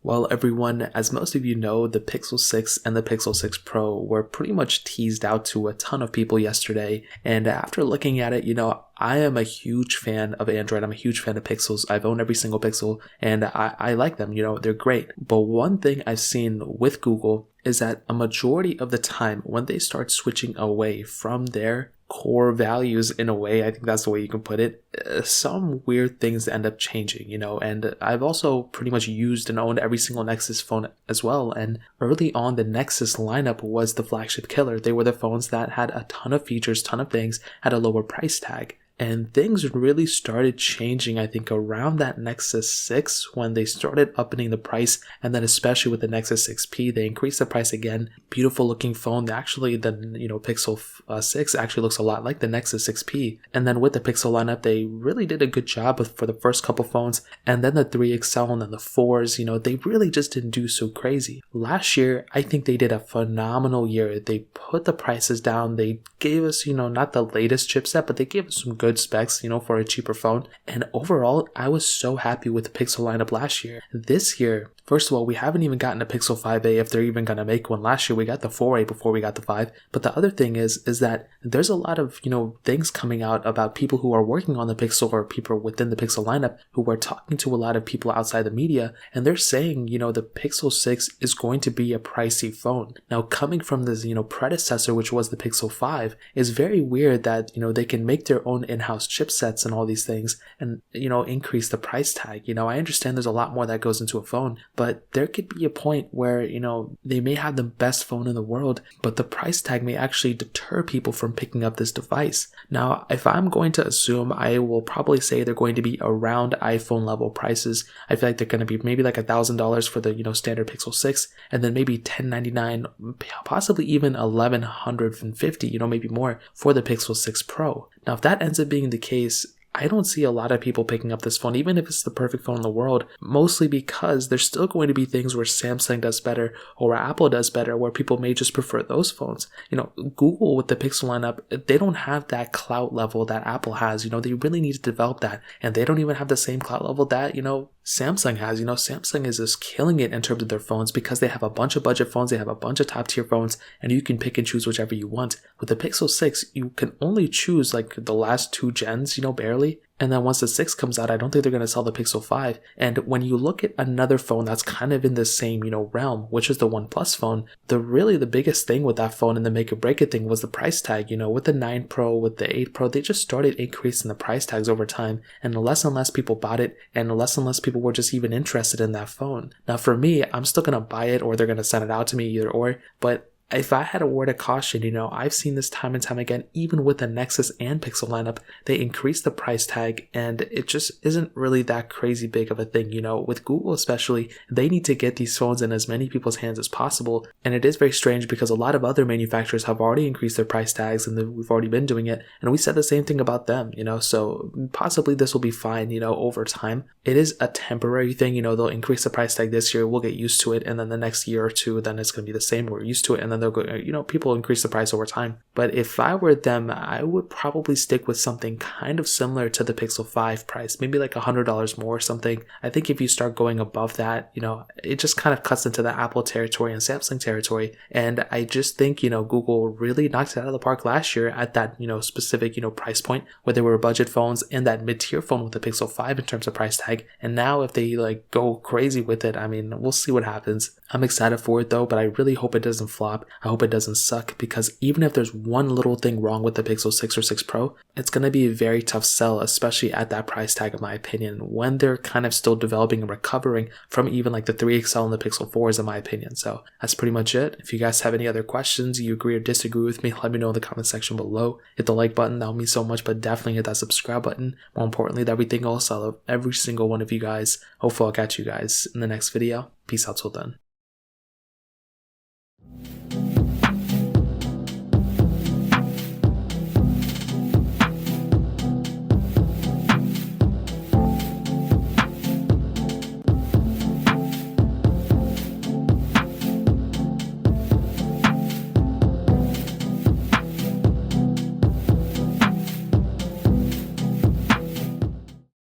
Well, everyone, as most of you know, the Pixel 6 and the Pixel 6 Pro were pretty much teased out to a ton of people yesterday. And after looking at it, I am a huge fan of Android. I'm a huge fan of Pixels. I've owned every single Pixel and I like them. They're great. But one thing I've seen with Google is that a majority of the time when they start switching away from their core values, in a way, I think that's the way you can put it, some weird things end up changing, and I've also pretty much used and owned every single Nexus phone as well. And early on, the Nexus lineup was the flagship killer. They were the phones that had a ton of features, ton of things, had a lower price tag. And things really started changing, I think, around that Nexus 6 when they started upping the price. And then especially with the Nexus 6P, they increased the price again. Beautiful looking phone. Actually, the Pixel 6 actually looks a lot like the Nexus 6P. And then with the Pixel lineup, they really did a good job for the first couple phones. And then the 3XL and then the 4s, they really just didn't do so crazy. Last year, I think they did a phenomenal year. They put the prices down. They gave us, not the latest chipset, but they gave us some good specs, for a cheaper phone. And overall, I was so happy with the Pixel lineup last year. This year, first of all, we haven't even gotten a Pixel 5a if they're even going to make one. Last year, we got the 4a before we got the 5. But the other thing is that there's a lot of, things coming out about people who are working on the Pixel or people within the Pixel lineup who are talking to a lot of people outside the media. And they're saying, the Pixel 6 is going to be a pricey phone. Now, coming from this, predecessor, which was the Pixel 5, is very weird that, they can make their own in-house chipsets and all these things and, increase the price tag. I understand there's a lot more that goes into a phone, but there could be a point where, they may have the best phone in the world, but the price tag may actually deter people from picking up this device. Now, if I'm going to assume, I will probably say they're going to be around iPhone level prices. I feel like they're going to be maybe like $1,000 for the, standard Pixel 6, and then maybe $1,099, possibly even $1,150, maybe more for the Pixel 6 Pro. Now, if that ends up being the case, I don't see a lot of people picking up this phone, even if it's the perfect phone in the world, mostly because there's still going to be things where Samsung does better or where Apple does better, where people may just prefer those phones. Google with the Pixel lineup, they don't have that clout level that Apple has. They really need to develop that, and they don't even have the same clout level that, Samsung has. Samsung is just killing it in terms of their phones because they have a bunch of budget phones, they have a bunch of top tier phones, and you can pick and choose whichever you want. With the Pixel 6, you can only choose like the last 2 gens, barely. And then once the 6 comes out, I don't think they're going to sell the Pixel 5. And when you look at another phone that's kind of in the same, realm, which is the OnePlus phone, the biggest thing with that phone and the make or break it thing was the price tag. With the 9 Pro, with the 8 Pro, they just started increasing the price tags over time, and less people bought it, and less people were just even interested in that phone. Now for me, I'm still going to buy it, or they're going to send it out to me, either or, but if I had a word of caution, I've seen this time and time again, even with the Nexus and Pixel lineup, they increase the price tag and it just isn't really that crazy big of a thing. With Google especially, they need to get these phones in as many people's hands as possible. And it is very strange because a lot of other manufacturers have already increased their price tags and we've already been doing it. And we said the same thing about them, so possibly this will be fine, over time. It is a temporary thing, they'll increase the price tag this year, we'll get used to it. And then the next year or two, then it's going to be the same, we're used to it. And then they'll go, people increase the price over time. But if I were them, I would probably stick with something kind of similar to the Pixel 5 price, maybe like $100 more or something. I think if you start going above that, it just kind of cuts into the Apple territory and Samsung territory. And I just think, Google really knocked it out of the park last year at that, specific, price point where they were budget phones and that mid-tier phone with the Pixel 5 in terms of price tag. And now if they go crazy with it, we'll see what happens. I'm excited for it though, but I really hope it doesn't flop. I hope it doesn't suck, because even if there's one little thing wrong with the Pixel 6 or 6 Pro, it's going to be a very tough sell, especially at that price tag in my opinion, when they're kind of still developing and recovering from even like the 3XL and the Pixel 4s in my opinion. So that's pretty much it. If you guys have any other questions, you agree or disagree with me, let me know in the comment section below. Hit the like button, that would mean so much, but definitely hit that subscribe button. More importantly than everything else, I love every single one of you guys. Hopefully I'll catch you guys in the next video. Peace out till then.